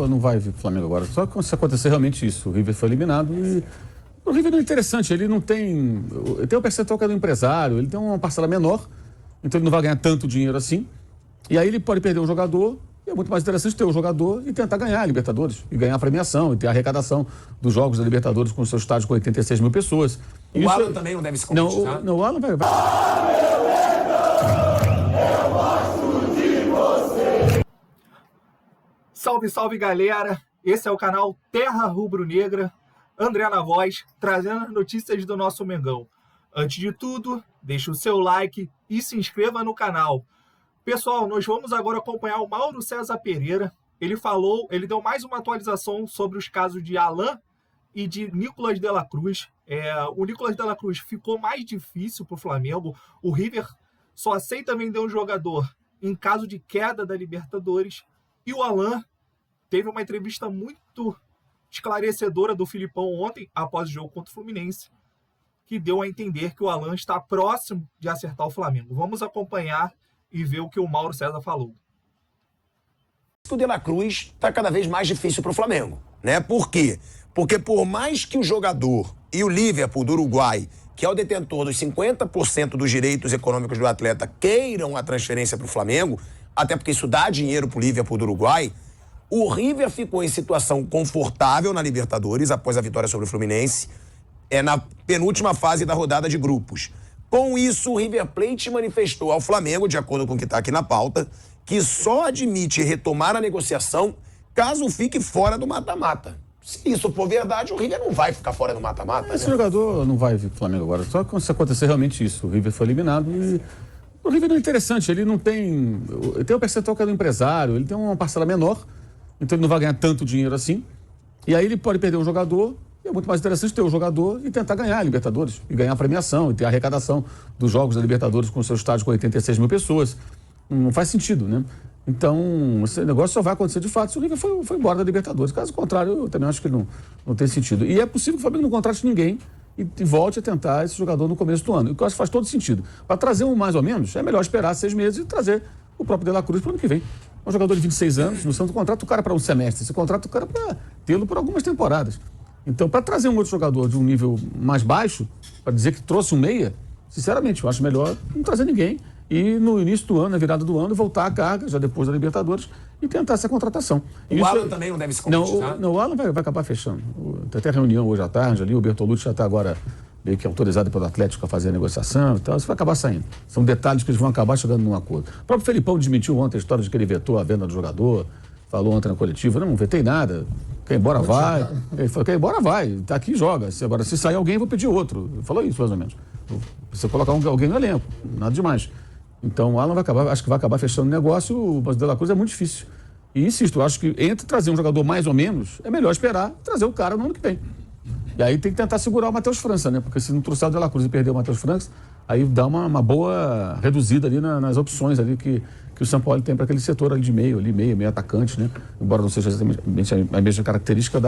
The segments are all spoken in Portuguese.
Não vai vir pro Flamengo agora. Só que se acontecer realmente isso, o River foi eliminado e o River não é interessante, ele não tem... Ele tem um percentual que é do empresário, ele tem uma parcela menor, então ele não vai ganhar tanto dinheiro assim. E aí ele pode perder um jogador, e é muito mais interessante ter um jogador e tentar ganhar a Libertadores, e ganhar a premiação, e ter a arrecadação dos jogos da Libertadores com o seu estádio com 86 mil pessoas. O Alan também não deve se competir, não, o Alan vai... Salve, salve, galera! Esse é o canal Terra Rubro-Negra, André na voz, trazendo as notícias do nosso Mengão. Antes de tudo, deixe o seu like e se inscreva no canal. Pessoal, nós vamos agora acompanhar o Mauro César Pereira. Ele deu mais uma atualização sobre os casos de Alan e de Nicolas de la Cruz. O Nicolas de la Cruz ficou mais difícil para o Flamengo. O River só aceita vender um jogador em caso de queda da Libertadores. E o Alan teve uma entrevista muito esclarecedora do Filipão ontem, após o jogo contra o Fluminense, que deu a entender que o Alan está próximo de acertar o Flamengo. Vamos acompanhar e ver o que o Mauro César falou. O de la Cruz está cada vez mais difícil para o Flamengo, né? Por quê? Porque por mais que o jogador e o Liverpool do Uruguai, que é o detentor dos 50% dos direitos econômicos do atleta, queiram a transferência para o Flamengo, até porque isso dá dinheiro para o Liverpool do Uruguai, o River ficou em situação confortável na Libertadores após a vitória sobre o Fluminense, na penúltima fase da rodada de grupos. Com isso, o River Plate manifestou ao Flamengo, de acordo com o que está aqui na pauta, que só admite retomar a negociação caso fique fora do mata-mata. Se isso for verdade, o River não vai ficar fora do mata-mata. Esse jogador não vai vir pro Flamengo agora. Só que se acontecer realmente isso, o River foi eliminado e o River não é interessante, ele não tem... Ele tem um percentual que é do empresário, ele tem uma parcela menor, então ele não vai ganhar tanto dinheiro assim. E aí ele pode perder um jogador, e é muito mais interessante ter um jogador e tentar ganhar a Libertadores, e ganhar a premiação, e ter a arrecadação dos jogos da Libertadores com o seu estádio com 86 mil pessoas. Não faz sentido, né? Então, esse negócio só vai acontecer de fato se o River foi embora da Libertadores. Caso contrário, eu também acho que não tem sentido. E é possível que o Flamengo não contrate ninguém e volte a tentar esse jogador no começo do ano. O que eu acho que faz todo sentido. Para trazer um mais ou menos, é melhor esperar 6 meses e trazer o próprio De la Cruz para o ano que vem. É um jogador de 26 anos, no Santos contrata o cara para um semestre, você contrata o cara para tê-lo por algumas temporadas. Então, para trazer um outro jogador de um nível mais baixo, para dizer que trouxe um meia, sinceramente, eu acho melhor não trazer ninguém e no início do ano, na virada do ano, voltar a carga, já depois da Libertadores, e tentar essa contratação. O Alan também não deve se competir, Não, o Alan vai acabar fechando. Tem até reunião hoje à tarde ali, o Bertolucci já está agora meio que autorizado pelo Atlético a fazer a negociação e tal, isso vai acabar saindo. São detalhes que eles vão acabar chegando num acordo. O próprio Felipão desmentiu ontem a história de que ele vetou a venda do jogador, falou ontem na coletiva, não vetei nada, quem embora vai. Ele falou, quem embora vai, tá aqui e joga. Agora, se sair alguém, eu vou pedir outro. Ele falou isso, mais ou menos. Você colocar alguém no elenco, nada demais. Então o Alan acho que vai acabar fechando o negócio, mas o De la Cruz é muito difícil. E insisto, eu acho que entre trazer um jogador mais ou menos, é melhor esperar trazer o cara no ano que vem. E aí tem que tentar segurar o Matheus França, né? Porque se não trouxer o De la Cruz e perder o Matheus França, aí dá uma boa reduzida ali nas opções ali que o São Paulo tem para aquele setor ali de meio atacante, né? Embora não seja exatamente a mesma característica,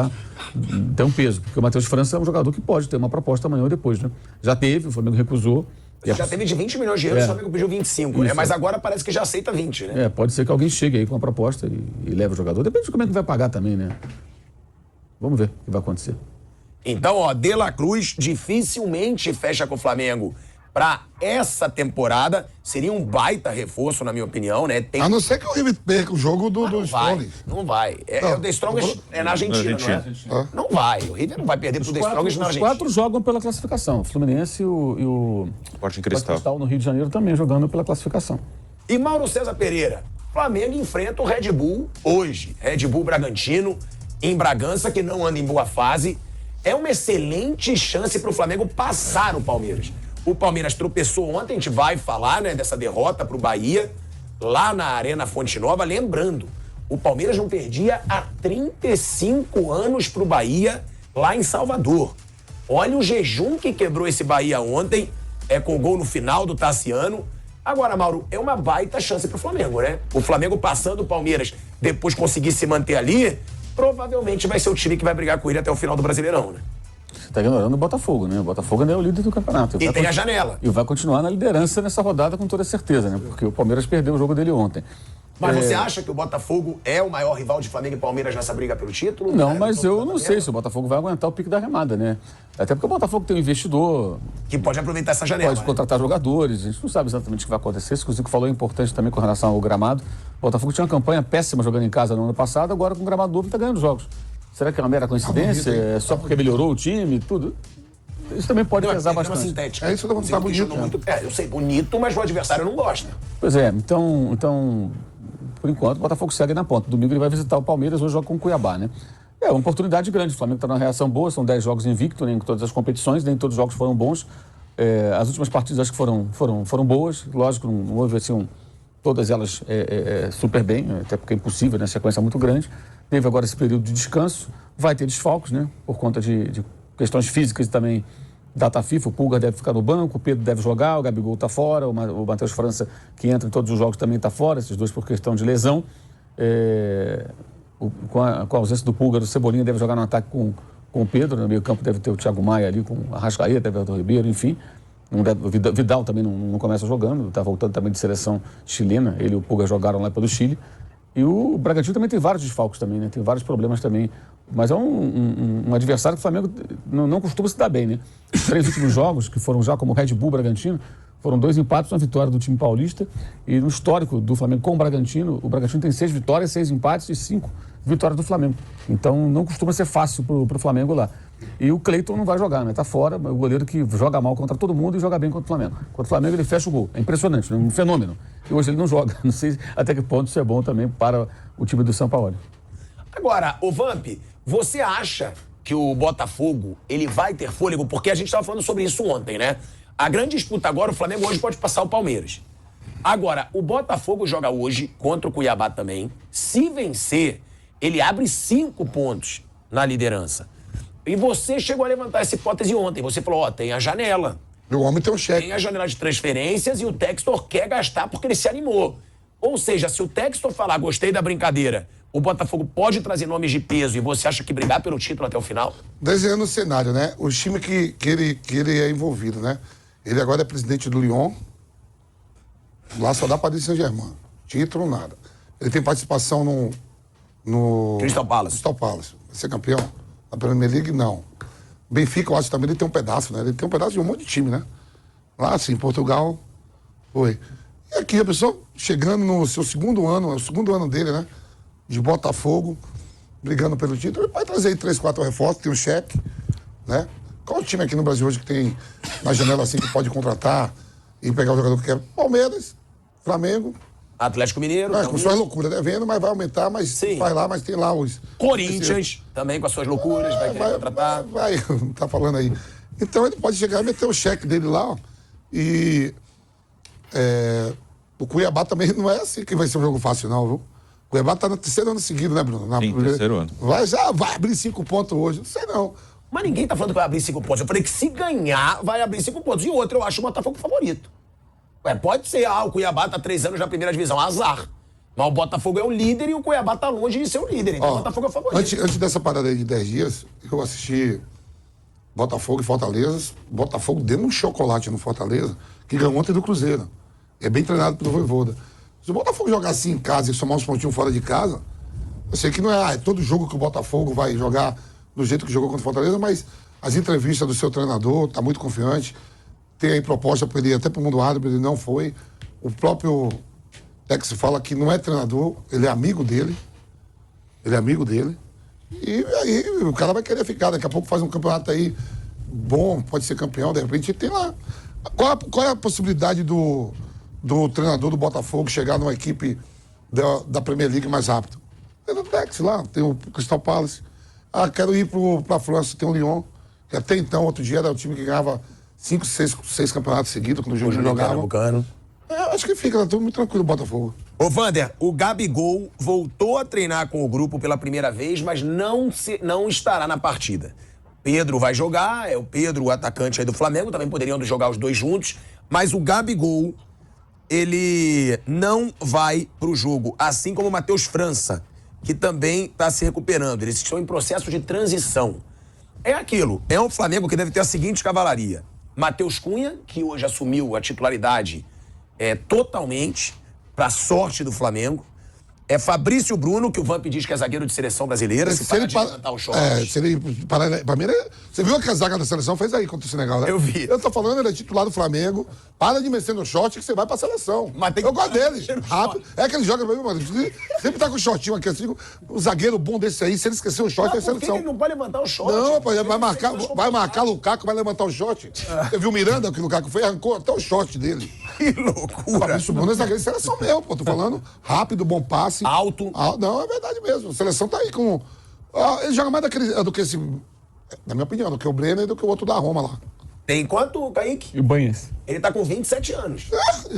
tem um peso. Porque o Matheus França é um jogador que pode ter uma proposta amanhã ou depois, né? Já teve, o Flamengo recusou. Já teve de 20 milhões de euros, o Flamengo pediu 25, né? Mas agora parece que já aceita 20, né? Pode ser que alguém chegue aí com uma proposta e leve o jogador. Depende de como é que vai pagar também, né? Vamos ver o que vai acontecer. Então, De la Cruz dificilmente fecha com o Flamengo para essa temporada. Seria um baita reforço, na minha opinião, né? A não ser que o River perca o jogo do Strongest. Não vai. O The Strongest é na Argentina, não é? Não vai. O River não vai perder pro The Strongest na Argentina. Os 4 jogam pela classificação. O Fluminense e o Sporting Cristal no Rio de Janeiro também jogando pela classificação. E Mauro César Pereira, Flamengo enfrenta o Red Bull hoje. Red Bull Bragantino, em Bragança, que não anda em boa fase. É uma excelente chance para o Flamengo passar o Palmeiras. O Palmeiras tropeçou ontem, a gente vai falar, né, dessa derrota para o Bahia, lá na Arena Fonte Nova. Lembrando, o Palmeiras não perdia há 35 anos para o Bahia, lá em Salvador. Olha o jejum que quebrou esse Bahia ontem, com gol no final do Tassiano. Agora, Mauro, é uma baita chance para o Flamengo, né? O Flamengo passando o Palmeiras, depois conseguir se manter ali, provavelmente vai ser o time que vai brigar com ele até o final do Brasileirão, né? Você está ignorando o Botafogo, né? O Botafogo ainda é o líder do campeonato. E tem a janela. E vai continuar na liderança nessa rodada com toda certeza, né? Porque o Palmeiras perdeu o jogo dele ontem. Mas você acha que o Botafogo é o maior rival de Flamengo e Palmeiras nessa briga pelo título? Não, mas eu não sei se o Botafogo vai aguentar o pique da remada, né? Até porque o Botafogo tem um investidor, Que pode aproveitar essa janela. pode contratar jogadores, a gente não sabe exatamente o que vai acontecer. Isso que o Zico falou é importante também com relação ao gramado. O Botafogo tinha uma campanha péssima jogando em casa no ano passado, agora com o gramado novo está ganhando jogos. Será que é uma mera coincidência? É só porque melhorou o time, tudo? Isso também pode pesar bastante. Sintética. É isso que eu vou falar bonito. Eu sei, bonito, mas o adversário não gosta. Pois é, então, por enquanto, o Botafogo segue na ponta. Domingo ele vai visitar o Palmeiras, hoje joga com o Cuiabá, né? É uma oportunidade grande. O Flamengo está numa reação boa, são 10 jogos invicto, né, em todas as competições, nem todos os jogos foram bons. As últimas partidas acho que foram boas. Lógico, não houve assim, todas elas super bem, até porque é impossível, né? Sequência muito grande. Teve agora esse período de descanso, vai ter desfalques, né? Por conta de questões físicas e também data FIFA. O Pulga deve ficar no banco, o Pedro deve jogar, o Gabigol está fora, o Matheus França, que entra em todos os jogos, também está fora, esses dois por questão de lesão. Com a ausência do Pulga, o Cebolinha deve jogar no ataque com o Pedro, no meio campo deve ter o Thiago Maia ali, com a Arrascaeta, deve ter o Ribeiro, enfim. O Vidal também não começa jogando, está voltando também de seleção chilena, ele e o Pulga jogaram lá pelo Chile. E o Bragantino também tem vários desfalques também, né? Tem vários problemas também. Mas é um adversário que o Flamengo não costuma se dar bem, né? Os 3 últimos jogos, que foram já como Red Bull, Bragantino, foram 2 empates, uma vitória do time paulista. E no histórico do Flamengo com o Bragantino tem 6 vitórias, 6 empates e 5 vitórias do Flamengo. Então não costuma ser fácil pro Flamengo lá. E o Cleiton não vai jogar, né? Tá fora, o goleiro que joga mal contra todo mundo e joga bem contra o Flamengo. Contra o Flamengo ele fecha o gol. É impressionante, é um fenômeno. E hoje ele não joga. Não sei até que ponto isso é bom também para o time do São Paulo. Agora, ô Vamp, você acha que o Botafogo ele vai ter fôlego? Porque a gente estava falando sobre isso ontem, né? A grande disputa agora, o Flamengo hoje pode passar o Palmeiras. Agora, o Botafogo joga hoje contra o Cuiabá também. Se vencer, ele abre 5 pontos na liderança. E você chegou a levantar essa hipótese ontem. Você falou, tem a janela. O homem tem um cheque. Tem a janela de transferências e o Textor quer gastar porque ele se animou. Ou seja, se o Textor falar, gostei da brincadeira, o Botafogo pode trazer nomes de peso e você acha que brigar pelo título até o final? Desenhando o cenário, né? O time que ele é envolvido, né? Ele agora é presidente do Lyon. Lá só dá Paris Saint-Germain. Título, nada. Ele tem participação no Crystal Palace. Crystal Palace. Vai ser campeão? Na Premier League, não. Benfica, eu acho que também ele tem um pedaço, né? Ele tem um pedaço de um monte de time, né? Lá, assim, em Portugal, foi. E aqui a pessoa chegando no seu segundo ano, é o segundo ano dele, né? De Botafogo, brigando pelo título. Ele vai trazer aí 3, 4 reforços, tem um cheque, né? Qual o time aqui no Brasil hoje que tem na janela assim que pode contratar e pegar o jogador que quer? Palmeiras, Flamengo. Atlético Mineiro. Com suas loucuras, devendo, mas vai aumentar, mas Sim. Faz lá, mas tem lá os... Corinthians, também com as suas loucuras, vai querer contratar. Vai, tá falando aí. Então ele pode chegar e meter o cheque dele lá, ó, e o Cuiabá também não é assim que vai ser um jogo fácil, não, viu? O Cuiabá tá no 3º ano seguido, né, Bruno? Sim, 3º ano. Vai abrir 5 pontos hoje, não sei não. Mas ninguém tá falando que vai abrir 5 pontos. Eu falei que se ganhar, vai abrir 5 pontos. E outro, eu acho o Botafogo favorito. Pode ser, o Cuiabá tá 3 anos na primeira divisão, azar. Mas o Botafogo é o líder e o Cuiabá tá longe de ser o líder. Então o Botafogo é o favorito. Antes dessa parada aí de 10 dias, eu assisti Botafogo e Fortaleza. Botafogo dando um chocolate no Fortaleza, que ganhou ontem do Cruzeiro. É bem treinado pelo Vojvoda. Se o Botafogo jogar assim em casa e somar uns pontinhos fora de casa, eu sei que não é todo jogo que o Botafogo vai jogar do jeito que jogou contra o Fortaleza, mas as entrevistas do seu treinador, tá muito confiante. Tem aí proposta para ele ir até pro mundo árabe, ele não foi. O próprio Tex fala que não é treinador, ele é amigo dele. Ele é amigo dele. E aí o cara vai querer ficar. Daqui a pouco faz um campeonato aí bom, pode ser campeão, de repente tem lá. Qual é a possibilidade do treinador do Botafogo chegar numa equipe da Premier League mais rápido? Tem o Tex lá, tem o Crystal Palace. Quero ir pra França, tem o Lyon, que até então, outro dia, era o time que ganhava 5, 6 campeonatos seguidos, quando o Júnior jogava. Acho que fica, tá tudo muito tranquilo o Botafogo. Ô, Vander, o Gabigol voltou a treinar com o grupo pela primeira vez, mas não estará na partida. Pedro vai jogar, é o Pedro, o atacante aí do Flamengo, também poderiam jogar os dois juntos, mas o Gabigol, ele não vai pro jogo, assim como o Matheus França, que também está se recuperando. Eles estão em processo de transição. É aquilo, é um Flamengo que deve ter a seguinte cavalaria. Matheus Cunha, que hoje assumiu a titularidade totalmente para a sorte do Flamengo. É Fabrício Bruno, que o Vamp diz que é zagueiro de seleção brasileira, se parar de levantar o short. Se ele parar... Pra mim, você viu que a zaga da seleção fez aí contra o Senegal, né? Eu vi. Eu tô falando, ele é titular do Flamengo. Para de mexer no short que você vai pra seleção. Mas tem que eu gosto dele. mexer no Rápido. É que ele joga... Mano, sempre tá com o shortinho aqui, assim. O zagueiro bom desse aí, se ele esquecer o short, é Por que seleção. ele não pode levantar o short? Não, rapaz, vai marcar o Lukaku, vai levantar o short. Você viu o Miranda, que o Lukaku foi, arrancou até o short dele. Que loucura. Fabrício Bruno é zagueiro de seleção mesmo, pô. Tô falando rápido, bom passe. Alto. Não, é verdade mesmo. A seleção tá aí com... ele joga mais do que esse... Na minha opinião, do que o Brenner e do que o outro da Roma lá. Tem quanto, Kaique? E o Banhas? Ele tá com 27 anos.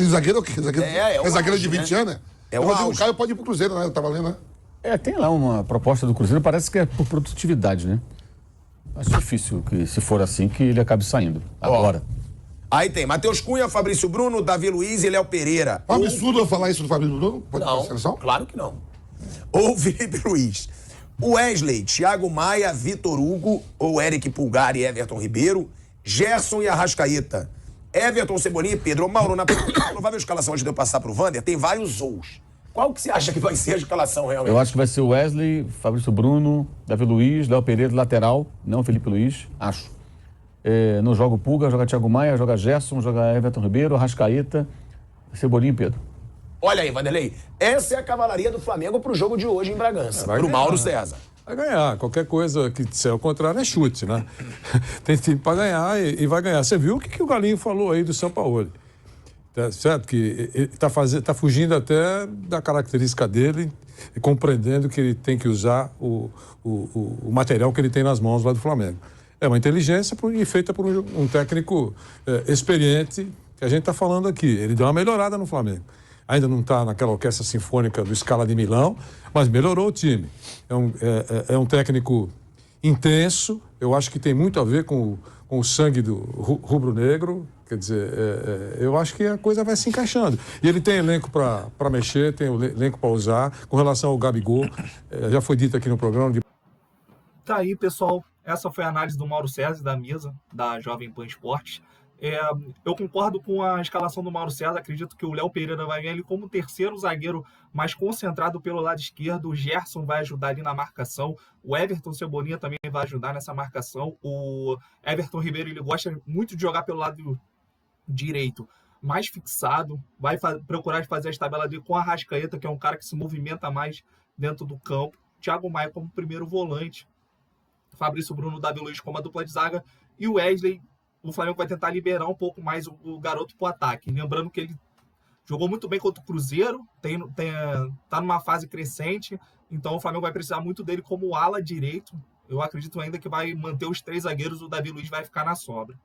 Zagueiro é o quê? Zagueiro auge, de 20 né? anos, né? É o Rodrigo auge. Caio pode ir pro Cruzeiro, né? Eu tava lendo, né? Tem lá uma proposta do Cruzeiro, parece que é por produtividade, né? Acho difícil que, se for assim, que ele acabe saindo. Agora. Aí tem Matheus Cunha, Fabrício Bruno, Davi Luiz e Léo Pereira. É um absurdo eu falar isso do Fabrício Bruno? Pode ir pra Não, seleção? claro que não. Ou Felipe Luiz. Wesley, Thiago Maia, Vitor Hugo, ou Eric Pulgar e Everton Ribeiro, Gerson e Arrascaeta. Everton, Cebolinha e Pedro Mauro. Na provável escalação antes de eu passar pro Wander, tem vários ous. Qual que você acha que vai ser a escalação realmente? Eu acho que vai ser o Wesley, Fabrício Bruno, Davi Luiz, Léo Pereira, lateral, não Felipe Luiz, acho. Não joga o Pulga, joga Thiago Maia, joga Gerson, joga Everton Ribeiro, Arrascaeta, Cebolinha e Pedro. Olha aí, Vanderlei. Essa é a cavalaria do Flamengo pro jogo de hoje em Bragança. Pro Mauro César. Vai ganhar. Qualquer coisa que disser o contrário é chute, né? Tem time para ganhar e vai ganhar. Você viu o que o Galinho falou aí do Sampaoli? Tá certo? Que ele tá fugindo até da característica dele, compreendendo que ele tem que usar o material que ele tem nas mãos lá do Flamengo. É uma inteligência feita por um técnico experiente, que a gente está falando aqui. Ele deu uma melhorada no Flamengo. Ainda não está naquela orquestra sinfônica do Scala de Milão, mas melhorou o time. É um técnico intenso, eu acho que tem muito a ver com o sangue do rubro-negro. Quer dizer, eu acho que a coisa vai se encaixando. E ele tem elenco para mexer, tem elenco para usar. Com relação ao Gabigol, já foi dito aqui no programa. Tá aí, pessoal. Essa foi a análise do Mauro César, da mesa, da Jovem Pan Esportes. Eu concordo com a escalação do Mauro César. Acredito que o Léo Pereira vai ganhar ele como terceiro zagueiro mais concentrado pelo lado esquerdo. O Gerson vai ajudar ali na marcação. O Everton Cebolinha também vai ajudar nessa marcação. O Everton Ribeiro, ele gosta muito de jogar pelo lado direito, mais fixado. Vai procurar fazer as tabelas ali com a Arrascaeta, que é um cara que se movimenta mais dentro do campo. Thiago Maia como primeiro volante. Fabrício Bruno, Davi Luiz como a dupla de zaga. E o Wesley, o Flamengo vai tentar liberar um pouco mais o garoto para o ataque. Lembrando que ele jogou muito bem contra o Cruzeiro, tá numa fase crescente, então o Flamengo vai precisar muito dele como ala direito. Eu acredito ainda que vai manter os três zagueiros, o Davi Luiz vai ficar na sobra.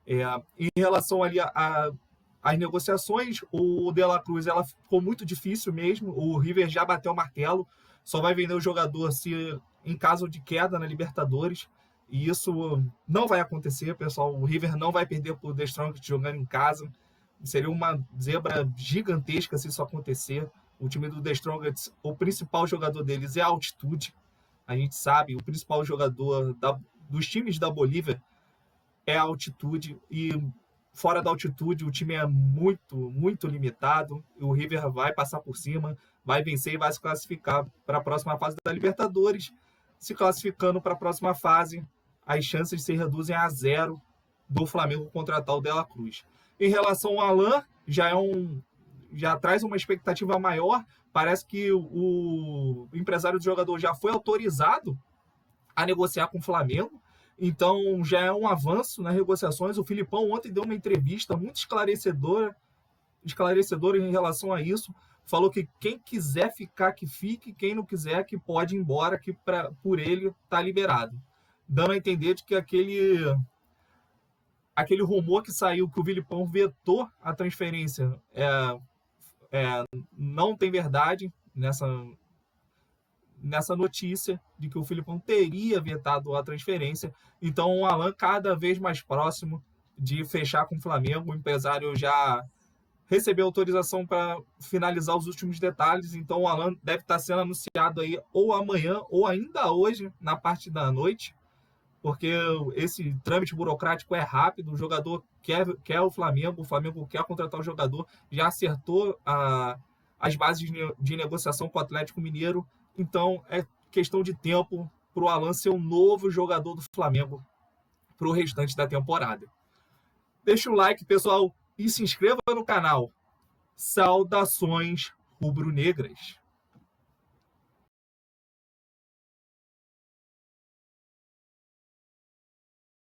Em relação ali às negociações, o De La Cruz, ela ficou muito difícil mesmo, o River já bateu o martelo, só vai vender o jogador se em caso de queda na Libertadores, e isso não vai acontecer, pessoal. O River não vai perder por The Strongest jogando em casa. Seria uma zebra gigantesca se isso acontecer. O time do The Strongest, o principal jogador deles é a altitude. A gente sabe, o principal jogador dos times da Bolívia é a altitude, e fora da altitude o time é muito, muito limitado. O River vai passar por cima, vai vencer e vai se classificar para a próxima fase da Libertadores. Se classificando para a próxima fase, as chances se reduzem a 0 do Flamengo contratar o De La Cruz. Em relação ao Alan, já traz uma expectativa maior. Parece que o empresário do jogador já foi autorizado a negociar com o Flamengo. Então já é um avanço nas negociações. O Filipão ontem deu uma entrevista muito esclarecedora em relação a isso. Falou que quem quiser ficar, que fique. Quem não quiser, que pode ir embora, que por ele está liberado. Dando a entender de que aquele rumor que saiu, que o Filipão vetou a transferência, não tem verdade nessa notícia de que o Filipão teria vetado a transferência. Então o Alan cada vez mais próximo de fechar com o Flamengo. O empresário já recebeu autorização para finalizar os últimos detalhes. Então o Alan deve estar sendo anunciado aí ou amanhã ou ainda hoje, na parte da noite, porque esse trâmite burocrático é rápido. O jogador quer o Flamengo quer contratar o jogador, já acertou as bases de negociação com o Atlético Mineiro. Então é questão de tempo para o Alan ser um novo jogador do Flamengo para o restante da temporada. Deixa o like, pessoal, e se inscreva no canal. Saudações rubro-negras!